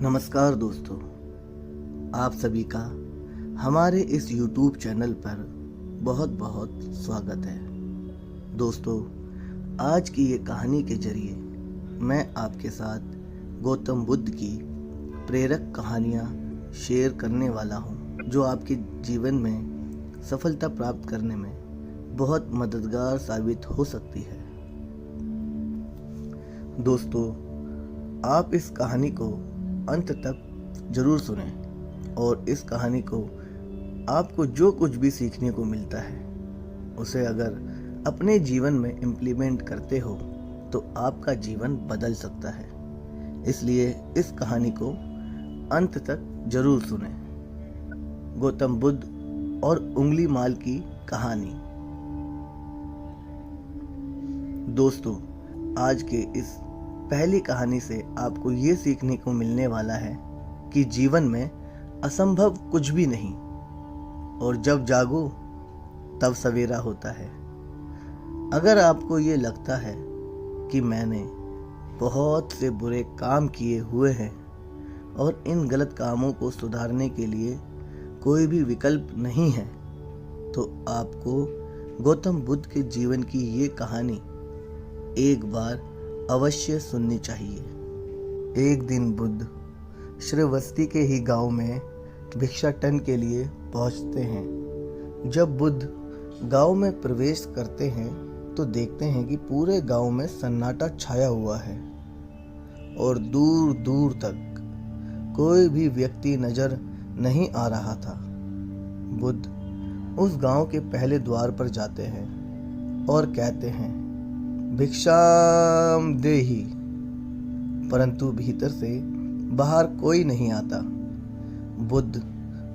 नमस्कार दोस्तों, आप सभी का हमारे इस YouTube चैनल पर बहुत बहुत स्वागत है। दोस्तों, आज की ये कहानी के जरिए मैं आपके साथ गौतम बुद्ध की प्रेरक कहानियाँ शेयर करने वाला हूँ, जो आपके जीवन में सफलता प्राप्त करने में बहुत मददगार साबित हो सकती है। दोस्तों, आप इस कहानी को अंत तक जरूर सुनें और इस कहानी को आपको जो कुछ भी सीखने को मिलता है उसे अगर अपने जीवन में इम्प्लीमेंट करते हो तो आपका जीवन बदल सकता है। इसलिए इस कहानी को अंत तक जरूर सुनें। गौतम बुद्ध और उंगली माल की कहानी। दोस्तों, आज के इस पहली कहानी से आपको ये सीखने को मिलने वाला है कि जीवन में असंभव कुछ भी नहीं और जब जागो तब सवेरा होता है। अगर आपको ये लगता है कि मैंने बहुत से बुरे काम किए हुए हैं और इन गलत कामों को सुधारने के लिए कोई भी विकल्प नहीं है, तो आपको गौतम बुद्ध के जीवन की ये कहानी एक बार अवश्य सुननी चाहिए। एक दिन बुद्ध श्रावस्ती के ही गांव में भिक्षाटन के लिए पहुंचते हैं। जब बुद्ध गांव में प्रवेश करते हैं तो देखते हैं कि पूरे गांव में सन्नाटा छाया हुआ है और दूर दूर तक कोई भी व्यक्ति नजर नहीं आ रहा था। बुद्ध उस गांव के पहले द्वार पर जाते हैं और कहते हैं, भिक्षाम देहि, परंतु भीतर से बाहर कोई नहीं आता। बुद्ध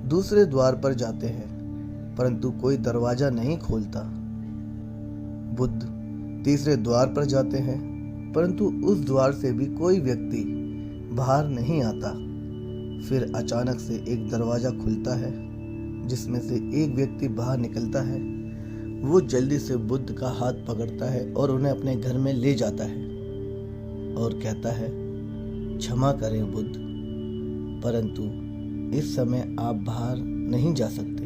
दूसरे द्वार पर जाते हैं परंतु कोई दरवाजा नहीं खोलता। बुद्ध तीसरे द्वार पर जाते हैं परंतु उस द्वार से भी कोई व्यक्ति बाहर नहीं आता। फिर अचानक से एक दरवाजा खुलता है जिसमें से एक व्यक्ति बाहर निकलता है। वो जल्दी से बुद्ध का हाथ पकड़ता है और उन्हें अपने घर में ले जाता है और कहता है, क्षमा करें बुद्ध, परंतु इस समय आप बाहर नहीं जा सकते।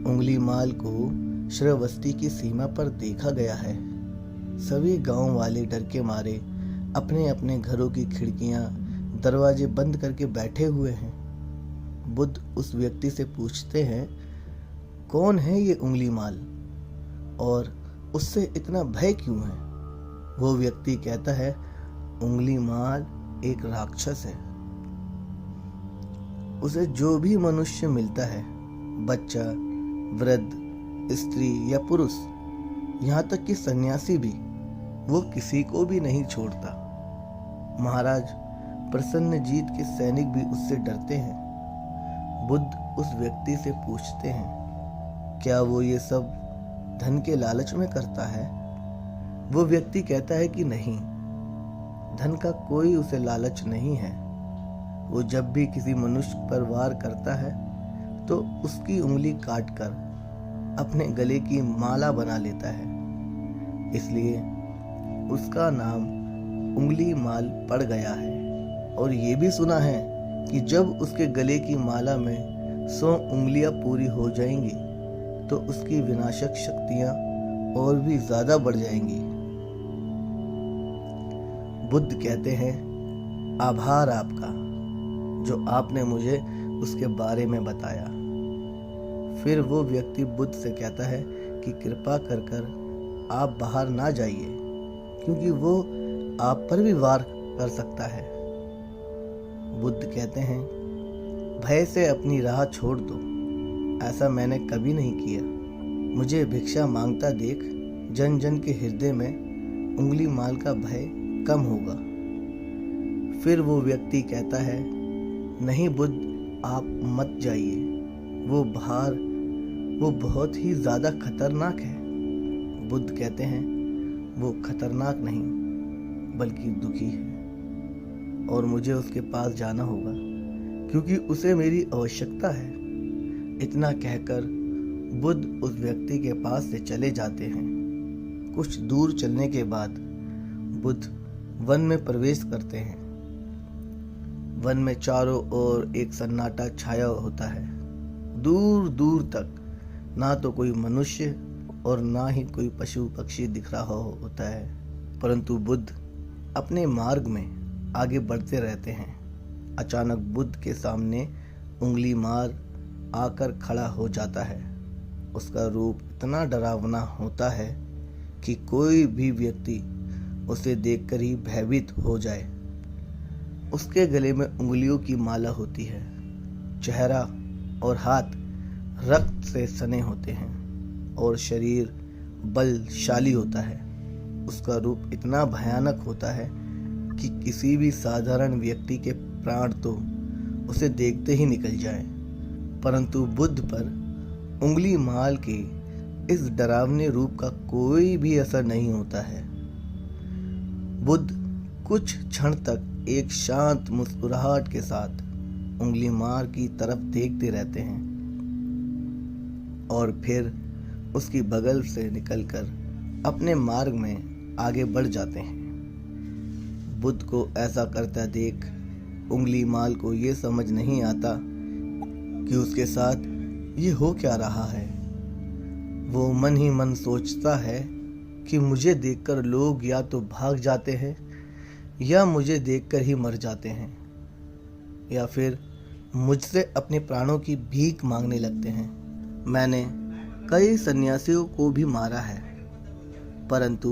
उंगली माल को श्रावस्ती की सीमा पर देखा गया है। सभी गांव वाले डर के मारे अपने अपने घरों की खिड़कियां, दरवाजे बंद करके बैठे हुए हैं। बुद्ध उस व्यक्ति से पूछते हैं, कौन है ये उंगली माल और उससे इतना भय क्यों है? वो व्यक्ति कहता है, उंगली माल एक राक्षस है। उसे जो भी मनुष्य मिलता है, बच्चा, वृद्ध, स्त्री या पुरुष, यहाँ तक कि सन्यासी भी, वो किसी को भी नहीं छोड़ता। महाराज प्रसन्नजीत के सैनिक भी उससे डरते हैं। बुद्ध उस व्यक्ति से पूछते हैं, क्या वो ये सब धन के लालच में करता है? वो व्यक्ति कहता है कि नहीं, धन का कोई उसे लालच नहीं है। वो जब भी किसी मनुष्य पर वार करता है तो उसकी उंगली काटकर अपने गले की माला बना लेता है। इसलिए उसका नाम उंगली माल पड़ गया है। और ये भी सुना है कि जब उसके गले की माला में 100 उंगलियां पूरी हो जाएंगी तो उसकी विनाशक शक्तियां और भी ज्यादा बढ़ जाएंगी। बुद्ध कहते हैं, आभार आपका जो आपने मुझे उसके बारे में बताया। फिर वो व्यक्ति बुद्ध से कहता है कि कृपा कर कर आप बाहर ना जाइए, क्योंकि वो आप पर भी वार कर सकता है। बुद्ध कहते हैं, भय से अपनी राह छोड़ दो, ऐसा मैंने कभी नहीं किया। मुझे भिक्षा मांगता देख जन जन के हृदय में उंगली माल का भय कम होगा। फिर वो व्यक्ति कहता है, नहीं बुद्ध, आप मत जाइए, वो बहुत ही ज्यादा खतरनाक है। बुद्ध कहते हैं, वो खतरनाक नहीं बल्कि दुखी है और मुझे उसके पास जाना होगा क्योंकि उसे मेरी आवश्यकता है। इतना कहकर बुद्ध उस व्यक्ति के पास से चले जाते हैं। कुछ दूर चलने के बाद बुद्ध वन में प्रवेश करते हैं। वन में चारों ओर एक सन्नाटा छाया होता है। दूर दूर तक ना तो कोई मनुष्य और ना ही कोई पशु पक्षी दिख रहा होता है, परंतु बुद्ध अपने मार्ग में आगे बढ़ते रहते हैं। अचानक बुद्ध के सामने उंगली मार आकर खड़ा हो जाता है। उसका रूप इतना डरावना होता है कि कोई भी व्यक्ति उसे देखकर ही भयभीत हो जाए। उसके गले में उंगलियों की माला होती है। चेहरा और हाथ रक्त से सने होते हैं और शरीर बलशाली होता है। उसका रूप इतना भयानक होता है कि किसी भी साधारण व्यक्ति के प्राण तो उसे देखते ही निकल जाए, परंतु बुद्ध पर उंगली माल के इस डरावने रूप का कोई भी असर नहीं होता है। बुद्ध कुछ क्षण तक एक शांत मुस्कुराहट के साथ उंगली मार की तरफ देखते रहते हैं और फिर उसकी बगल से निकलकर अपने मार्ग में आगे बढ़ जाते हैं। बुद्ध को ऐसा करता देख उंगली माल को ये समझ नहीं आता कि उसके साथ ये हो क्या रहा है। वो मन ही मन सोचता है कि मुझे देखकर लोग या तो भाग जाते हैं या मुझे देखकर ही मर जाते हैं, या फिर मुझसे अपने प्राणों की भीख मांगने लगते हैं। मैंने कई सन्यासियों को भी मारा है, परंतु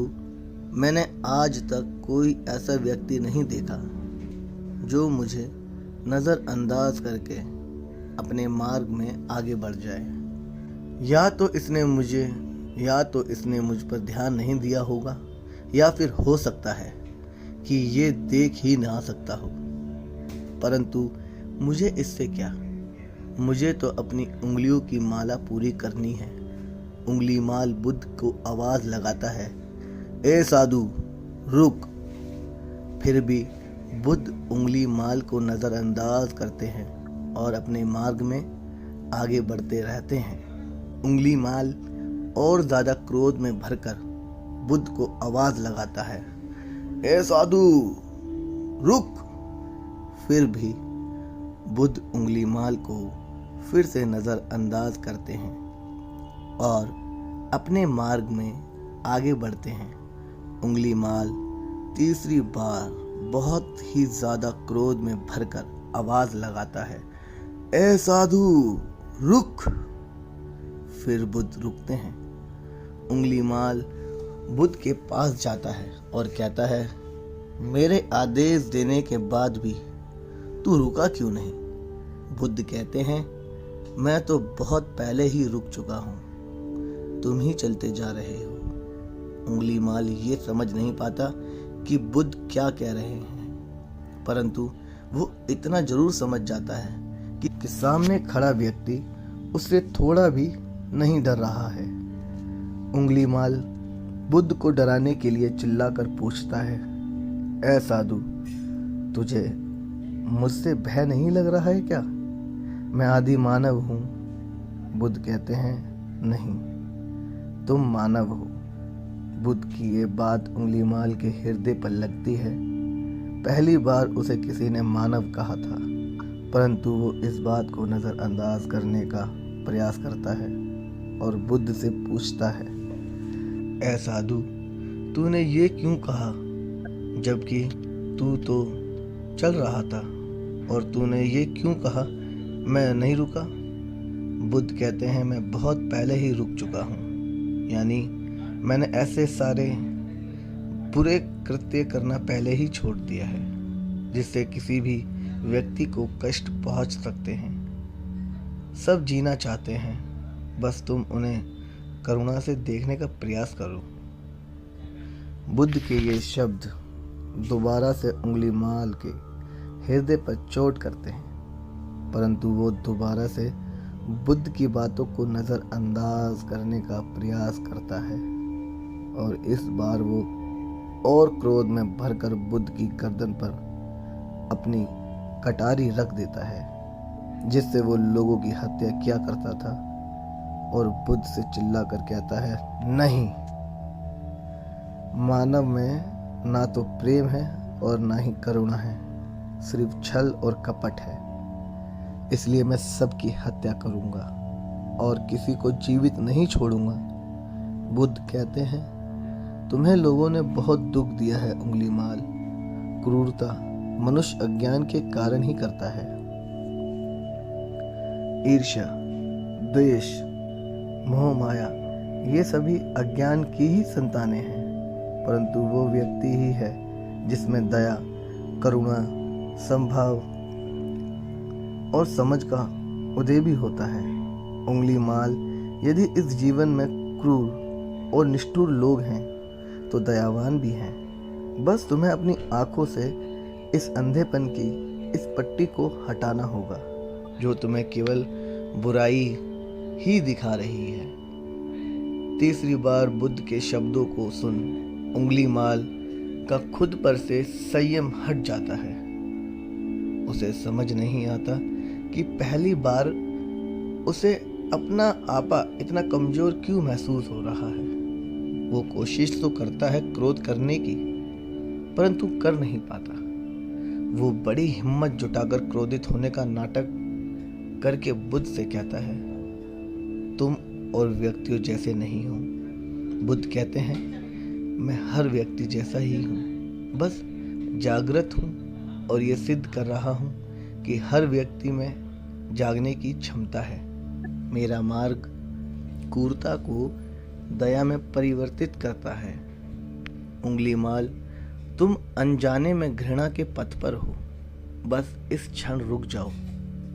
मैंने आज तक कोई ऐसा व्यक्ति नहीं देखा जो मुझे नज़रअंदाज करके अपने मार्ग में आगे बढ़ जाए। या तो इसने मुझ पर ध्यान नहीं दिया होगा, या फिर हो सकता है कि ये देख ही ना सकता हो, परंतु मुझे इससे क्या। मुझे तो अपनी उंगलियों की माला पूरी करनी है। उंगली माल बुद्ध को आवाज लगाता है, ए साधु रुक। फिर भी बुद्ध उंगली माल को नज़रअंदाज करते हैं और अपने मार्ग में आगे बढ़ते रहते हैं। उंगली माल और ज़्यादा क्रोध में भरकर बुद्ध को आवाज लगाता है, ए साधु रुक। फिर भी बुद्ध उंगली माल को फिर से नज़रअंदाज करते हैं और अपने मार्ग में आगे बढ़ते हैं। उंगली माल तीसरी बार बहुत ही ज़्यादा क्रोध में भरकर आवाज लगाता है, ए साधु रुक। फिर बुद्ध रुकते हैं। उंगली माल बुद्ध के पास जाता है और कहता है, मेरे आदेश देने के बाद भी तू रुका क्यों नहीं? बुद्ध कहते हैं, मैं तो बहुत पहले ही रुक चुका हूँ, तुम ही चलते जा रहे हो। उंगली माल ये समझ नहीं पाता कि बुद्ध क्या कह रहे हैं, परंतु वो इतना जरूर समझ जाता है कि सामने खड़ा व्यक्ति उससे थोड़ा भी नहीं डर रहा है। उंगली माल बुद्ध को डराने के लिए चिल्लाकर पूछता है, ए साधु तुझे मुझसे भय नहीं लग रहा है क्या? मैं आदि मानव हूँ। बुद्ध कहते हैं, नहीं तुम मानव हो। बुद्ध की ये बात उंगली माल के हृदय पर लगती है। पहली बार उसे किसी ने मानव कहा था, परंतु वो इस बात को नज़रअंदाज करने का प्रयास करता है और बुद्ध से पूछता है, ऐ साधु तूने ये क्यों कहा, जबकि तू तो चल रहा था, और तूने ये क्यों कहा मैं नहीं रुका? बुद्ध कहते हैं, मैं बहुत पहले ही रुक चुका हूँ, यानी मैंने ऐसे सारे बुरे कृत्य करना पहले ही छोड़ दिया है जिससे किसी भी व्यक्ति को कष्ट पहुँच सकते हैं। सब जीना चाहते हैं, बस तुम उन्हें करुणा से देखने का प्रयास करो। बुद्ध के ये शब्द दोबारा से उंगली माल के हृदय पर चोट करते हैं, परंतु वो दोबारा से बुद्ध की बातों को नज़रअंदाज करने का प्रयास करता है और इस बार वो और क्रोध में भरकर बुद्ध की गर्दन पर अपनी कटारी रख देता है, जिससे वो लोगों की हत्या किया करता था, और बुद्ध से चिल्लाकर कहता है, नहीं, मानव में ना तो प्रेम है और ना ही करुणा है। सिर्फ छल और कपट है। इसलिए मैं सबकी हत्या करूंगा और किसी को जीवित नहीं छोड़ूंगा। बुद्ध कहते हैं, तुम्हें लोगों ने बहुत दुख दिया है उंगलीमाल। क्रूरता मनुष्य अज्ञान के कारण ही करता है। ईर्ष्या, द्वेष, मोह माया ये सभी अज्ञान की ही संतानें हैं। परंतु वो व्यक्ति ही है जिसमें दया, करुणा, समभाव और समझ का उदय भी होता है। उंगलीमाल, यदि इस जीवन में क्रूर और निष्ठुर लोग हैं तो दयावान भी हैं। बस तुम्हें अपनी आंखों से इस अंधेपन की इस पट्टी को हटाना होगा जो तुम्हें केवल बुराई ही दिखा रही है। तीसरी बार बुद्ध के शब्दों को सुन उंगलीमाल का खुद पर से संयम हट जाता है। उसे समझ नहीं आता कि पहली बार उसे अपना आपा इतना कमजोर क्यों महसूस हो रहा है। वो कोशिश तो करता है क्रोध करने की, परंतु कर नहीं पाता। वो बड़ी हिम्मत जुटाकर क्रोधित होने का नाटक करके बुद्ध से कहता है, तुम और व्यक्तियों जैसे नहीं हो। बुद्ध कहते हैं, मैं हर व्यक्ति जैसा ही हूँ, बस जागृत हूँ और ये सिद्ध कर रहा हूँ कि हर व्यक्ति में जागने की क्षमता है। मेरा मार्ग क्रूरता को दया में परिवर्तित करता है। उंगलीमाल, तुम अनजाने में घृणा के पथ पर हो। बस इस क्षण रुक जाओ।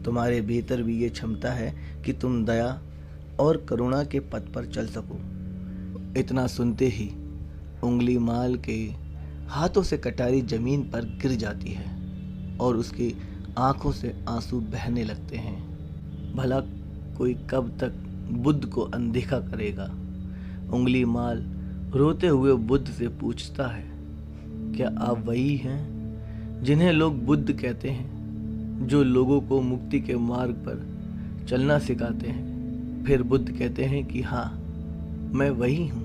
तुम्हारे भीतर भी ये क्षमता है कि तुम दया और करुणा के पथ पर चल सको। इतना सुनते ही उंगलीमाल के हाथों से कटारी जमीन पर गिर जाती है और उसकी आंखों से आंसू बहने लगते हैं। भला कोई कब तक बुद्ध को अनदेखा करेगा। उंगलीमाल रोते हुए बुद्ध से पूछता है, क्या आप वही हैं जिन्हें लोग बुद्ध कहते हैं, जो लोगों को मुक्ति के मार्ग पर चलना सिखाते हैं? फिर बुद्ध कहते हैं कि हाँ, मैं वही हूँ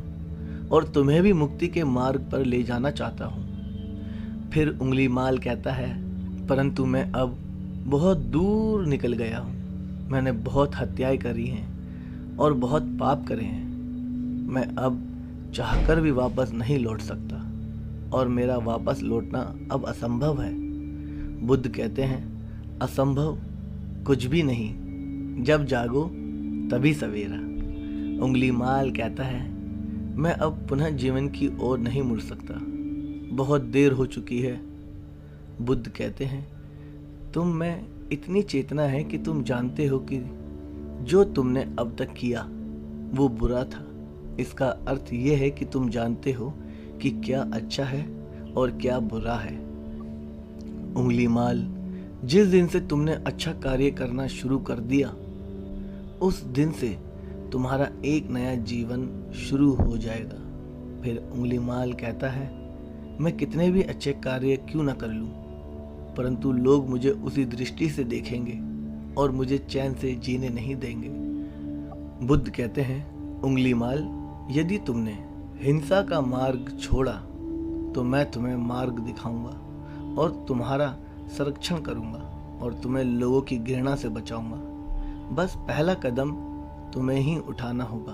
और तुम्हें भी मुक्ति के मार्ग पर ले जाना चाहता हूँ। फिर उंगलीमाल कहता है, परंतु मैं अब बहुत दूर निकल गया हूँ। मैंने बहुत हत्याएं करी हैं और बहुत पाप करे हैं। मैं अब चाहकर भी वापस नहीं लौट सकता और मेरा वापस लौटना अब असंभव है। बुद्ध कहते हैं, असंभव कुछ भी नहीं, जब जागो तभी सवेरा। उंगलीमाल कहता है, मैं अब पुनः जीवन की ओर नहीं मुड़ सकता, बहुत देर हो चुकी है। बुद्ध कहते हैं, तुम में इतनी चेतना है कि तुम जानते हो कि जो तुमने अब तक किया वो बुरा था। इसका अर्थ यह है कि तुम जानते हो कि क्या अच्छा है और क्या बुरा है। उंगलीमाल, जिस दिन से तुमने अच्छा कार्य करना शुरू कर दिया, उस दिन से तुम्हारा एक नया जीवन शुरू हो जाएगा। फिर उंगलीमाल कहता है, मैं कितने भी अच्छे कार्य क्यों ना कर लूं, परंतु लोग मुझे उसी दृष्टि से देखेंगे और मुझे चैन से जीने नहीं देंगे। बुद्ध कहते हैं, उंगलीमाल, यदि तुमने हिंसा का मार्ग छोड़ा तो मैं तुम्हें मार्ग दिखाऊंगा और तुम्हारा संरक्षण करूंगा और तुम्हें लोगों की घृणा से बचाऊंगा। बस पहला कदम तुम्हें ही उठाना होगा।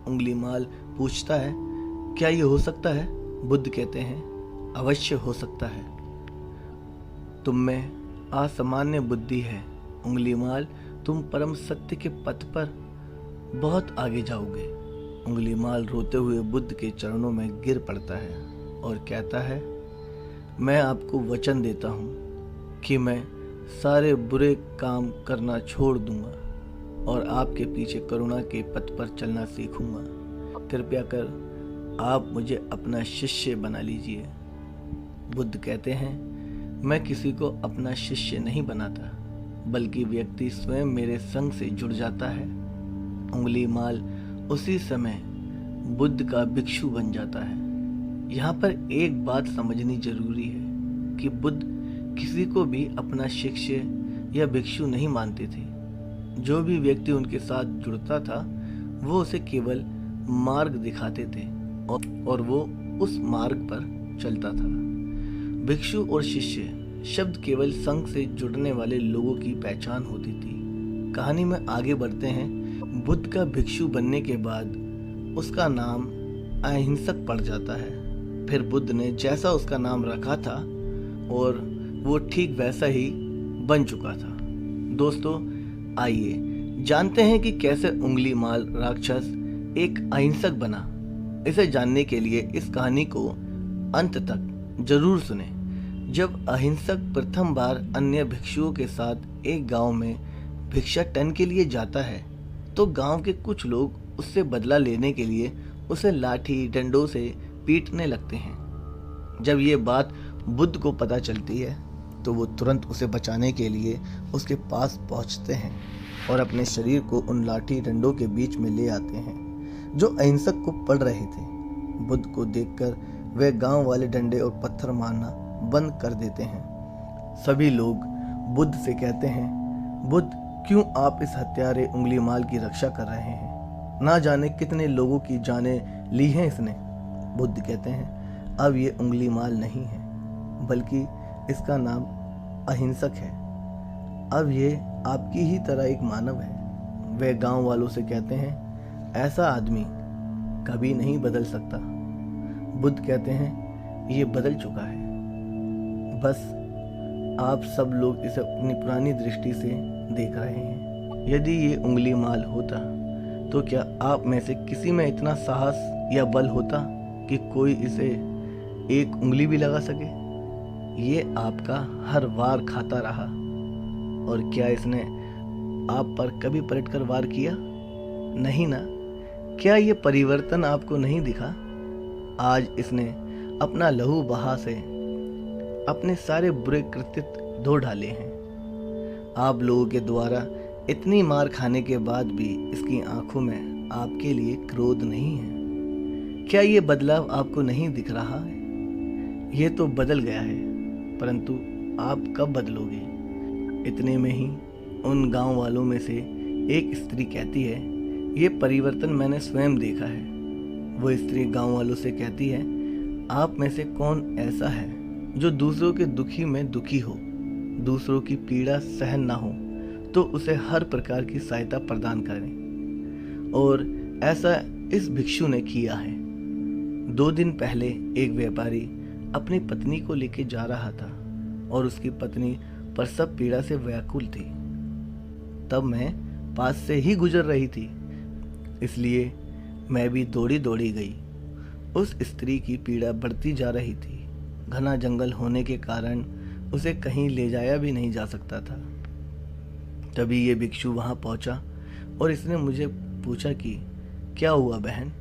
उंगलीमाल पूछता है, क्या ये हो सकता है? बुद्ध कहते हैं, अवश्य हो सकता है। तुम में असामान्य बुद्धि है उंगलीमाल, तुम परम सत्य के पथ पर बहुत आगे जाओगे। उंगलीमाल रोते हुए बुद्ध के चरणों में गिर पड़ता है और कहता है, मैं आपको वचन देता हूँ कि मैं सारे बुरे काम करना छोड़ दूंगा और आपके पीछे करुणा के पथ पर चलना सीखूंगा। कृपया कर आप मुझे अपना शिष्य बना लीजिए। बुद्ध कहते हैं, मैं किसी को अपना शिष्य नहीं बनाता, बल्कि व्यक्ति स्वयं मेरे संग से जुड़ जाता है। उंगलीमाल उसी समय बुद्ध का भिक्षु बन जाता है। यहाँ पर एक बात समझनी जरूरी है कि बुद्ध किसी को भी अपना शिष्य या भिक्षु नहीं मानते थे। जो भी व्यक्ति उनके साथ जुड़ता था वो उसे केवल मार्ग दिखाते थे और वो उस मार्ग पर चलता था। भिक्षु और शिष्य शब्द केवल संघ से जुड़ने वाले लोगों की पहचान होती थी। कहानी में आगे बढ़ते हैं। बुद्ध का भिक्षु बनने के बाद उसका नाम अहिंसक पड़ जाता है। फिर बुद्ध ने जैसा उसका नाम रखा था और वो ठीक वैसा ही बन चुका था। दोस्तों, आइए जानते हैं कि कैसे उंगलीमाल राक्षस एक अहिंसक बना। इसे जानने के लिए इस कहानी को अंत तक जरूर सुने। जब अहिंसक प्रथम बार अन्य भिक्षुओं के साथ एक गांव में भिक्षाटन के लिए जाता है तो गांव के कुछ लोग उससे बदला लेने के लिए उसे लाठी डंडों से पीटने लगते हैं। जब ये बात बुद्ध को पता चलती है तो वो तुरंत उसे बचाने के लिए उसके पास पहुंचते हैं और अपने शरीर को उन लाठी डंडों के बीच में ले आते हैं जो अहिंसक को पड़ रहे थे। बुद्ध को देखकर वे गांव वाले डंडे और पत्थर मारना बंद कर देते हैं। सभी लोग बुद्ध से कहते हैं, बुद्ध, क्यों आप इस हत्यारे उंगलीमाल की रक्षा कर रहे हैं? ना जाने कितने लोगों की जानें ली हैं इसने। बुद्ध कहते हैं, अब ये उंगलीमाल नहीं है बल्कि इसका नाम अहिंसक है। अब ये आपकी ही तरह एक मानव है। वे गांव वालों से कहते हैं, ऐसा आदमी कभी नहीं बदल सकता। बुद्ध कहते हैं, ये बदल चुका है, बस आप सब लोग इसे अपनी पुरानी दृष्टि से देख रहे हैं। यदि ये उंगलीमाल होता तो क्या आप में से किसी में इतना साहस या बल होता कि कोई इसे एक उंगली भी लगा सके? ये आपका हर वार खाता रहा और क्या इसने आप पर कभी पलटकर वार किया? नहीं ना। क्या ये परिवर्तन आपको नहीं दिखा? आज इसने अपना लहू बहा से अपने सारे बुरे कृत्य धो डाले हैं। आप लोगों के द्वारा इतनी मार खाने के बाद भी इसकी आंखों में आपके लिए क्रोध नहीं है। क्या ये बदलाव आपको नहीं दिख रहा है? ये तो बदल गया है, परंतु आप कब बदलोगे? इतने में ही उन गांव वालों में से एक स्त्री कहती है, ये परिवर्तन मैंने स्वयं देखा है। वो स्त्री गांव वालों से कहती है, आप में से कौन ऐसा है जो दूसरों के दुखी में दुखी हो, दूसरों की पीड़ा सहन ना हो तो उसे हर प्रकार की सहायता प्रदान करें। और ऐसा इस भिक्षु ने किया है। 2 दिन पहले एक व्यापारी अपनी पत्नी को लेकर जा रहा था और उसकी पत्नी प्रसव पीड़ा से व्याकुल थी। तब मैं पास से ही गुजर रही थी, इसलिए मैं भी दौड़ी दौड़ी गई। उस स्त्री की पीड़ा बढ़ती जा रही थी। घना जंगल होने के कारण उसे कहीं ले जाया भी नहीं जा सकता था। तभी ये भिक्षु वहां पहुंचा और इसने मुझे पूछा कि क्या हुआ बहन।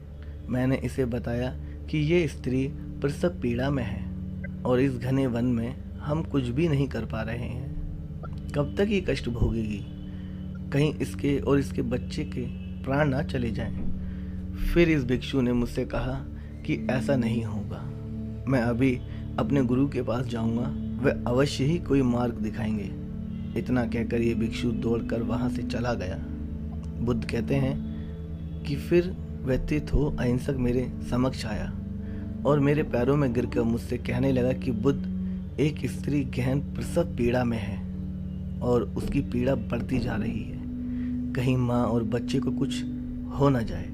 मैंने इसे बताया कि ये स्त्री प्रसव पीड़ा में है और इस घने वन में हम कुछ भी नहीं कर पा रहे हैं। कब तक ये कष्ट भोगेगी? कहीं इसके और इसके बच्चे के प्राण ना चले जाएं। फिर इस भिक्षु ने मुझसे कहा कि ऐसा नहीं होगा, मैं अभी अपने गुरु के पास जाऊंगा, वे अवश्य ही कोई मार्ग दिखाएंगे। इतना कहकर ये भिक्षु दौड़कर वहां से चला गया। बुद्ध कहते हैं कि फिर व्यतीत हो अहिंसक मेरे समक्ष आया और मेरे पैरों में गिरकर मुझसे कहने लगा कि बुद्ध, एक स्त्री गहन प्रसव पीड़ा में है और उसकी पीड़ा बढ़ती जा रही है। कहीं माँ और बच्चे को कुछ हो न जाए।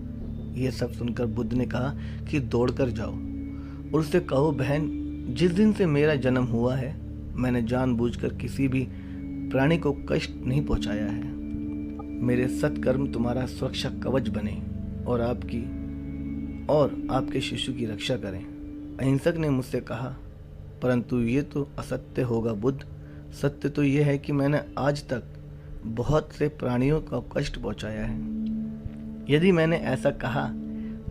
यह सब सुनकर बुद्ध ने कहा कि दौड़कर जाओ और उससे कहो, बहन, जिस दिन से मेरा जन्म हुआ है मैंने जानबूझकर किसी भी प्राणी को कष्ट नहीं पहुंचाया है। मेरे सत्कर्म तुम्हारा सुरक्षा कवच बने और आपके शिशु की रक्षा करें। अहिंसक ने मुझसे कहा, परंतु ये तो असत्य होगा बुद्ध। सत्य तो ये है कि मैंने आज तक बहुत से प्राणियों को कष्ट पहुंचाया है। यदि मैंने ऐसा कहा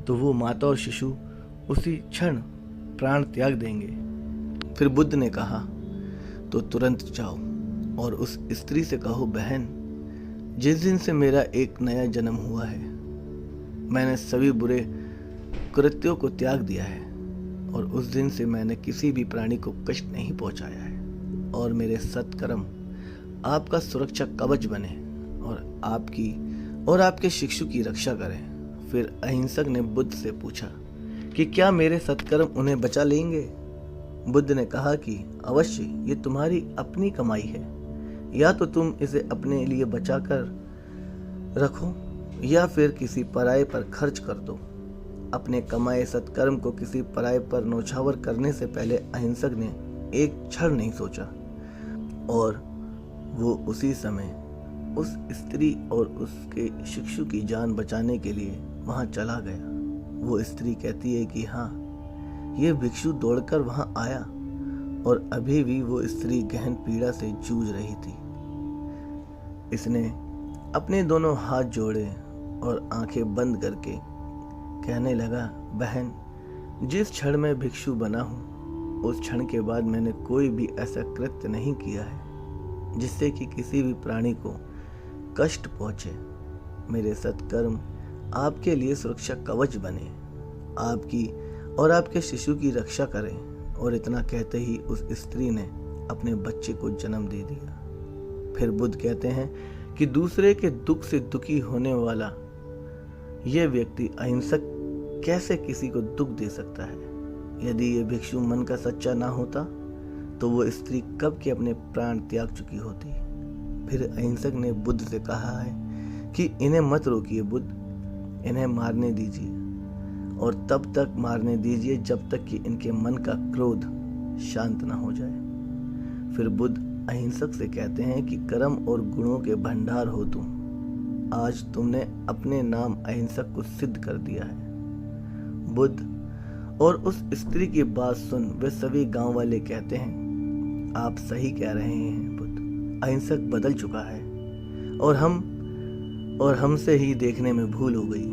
तो वो माता और शिशु उसी क्षण प्राण त्याग देंगे। फिर बुद्ध ने कहा, तो तुरंत जाओ और उस स्त्री से कहो, बहन, जिस दिन से मेरा एक नया जन्म हुआ है मैंने सभी बुरे कृत्यों को त्याग दिया है और उस दिन से मैंने किसी भी प्राणी को कष्ट नहीं पहुंचाया है और मेरे सत्कर्म आपका सुरक्षा कवच बने और आपके शिशु की रक्षा करें। फिर अहिंसक ने बुद्ध से पूछा कि क्या मेरे सत्कर्म उन्हें बचा लेंगे? बुद्ध ने कहा कि अवश्य ये तुम्हारी अपनी कमाई है, या तो तुम इसे अपने लिए बचा कर रखो या फिर किसी पराये पर खर्च कर दो। अपने कमाए सत्कर्म को किसी पराये पर नौछावर करने से पहले अहिंसक ने एक क्षण नहीं सोचा और वो उसी समय उस स्त्री और उसके शिशु की जान बचाने के लिए वहां चला गया। वो स्त्री कहती है कि हाँ, ये भिक्षु दौड़कर वहां आया और अभी भी वो स्त्री गहन पीड़ा से जूझ रही थी। इसने अपने दोनों हाथ जोड़े और आंखें बंद करके कहने लगा, बहन, जिस क्षण मैं भिक्षु बना हूँ उस क्षण के बाद मैंने कोई भी ऐसा कृत्य नहीं किया है जिससे कि किसी भी प्राणी को कष्ट पहुँचे। मेरे सत्कर्म आपके लिए सुरक्षा कवच बने, आपकी और आपके शिशु की रक्षा करें। और इतना कहते ही उस स्त्री ने अपने बच्चे को जन्म दे दिया। फिर बुद्ध कहते हैं कि दूसरे के दुख से दुखी होने वाला यह व्यक्ति अहिंसक कैसे किसी को दुख दे सकता है। यदि ये भिक्षु मन का सच्चा ना होता तो वो स्त्री कब के अपने प्राण त्याग चुकी होती। फिर अहिंसक ने बुद्ध से कहा है कि इन्हें मत रोकिए बुद्ध, इन्हें मारने दीजिए और तब तक मारने दीजिए जब तक कि इनके मन का क्रोध शांत ना हो जाए। फिर बुद्ध अहिंसक से कहते हैं कि कर्म और गुणों के भंडार हो तुम। आज तुमने अपने नाम अहिंसक को सिद्ध कर दिया है। बुद्ध और उस स्त्री की बात सुन वे सभी गांव वाले कहते हैं, आप सही कह रहे हैं बुद्ध, अहिंसक बदल चुका है और हमसे ही देखने में भूल हो गई।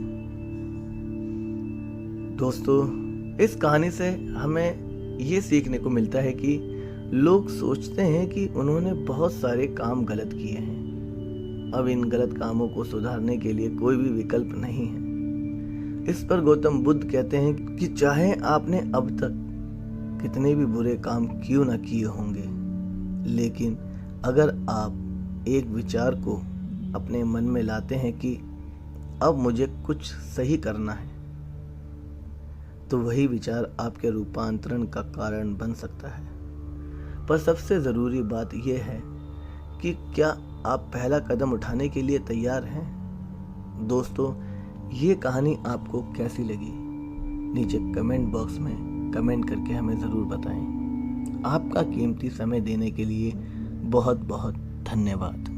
दोस्तों, इस कहानी से हमें ये सीखने को मिलता है कि लोग सोचते हैं कि उन्होंने बहुत सारे काम गलत किए हैं, अब इन गलत कामों को सुधारने के लिए कोई भी विकल्प नहीं है। इस पर गौतम बुद्ध कहते हैं कि चाहे आपने अब तक कितने भी बुरे काम क्यों न किए होंगे, लेकिन अगर आप एक विचार को अपने मन में लाते हैं कि अब मुझे कुछ सही करना है, तो वही विचार आपके रूपांतरण का कारण बन सकता है। पर सबसे ज़रूरी बात यह है कि क्या आप पहला कदम उठाने के लिए तैयार हैं? दोस्तों, ये कहानी आपको कैसी लगी? नीचे कमेंट बॉक्स में कमेंट करके हमें ज़रूर बताएं। आपका कीमती समय देने के लिए बहुत बहुत धन्यवाद।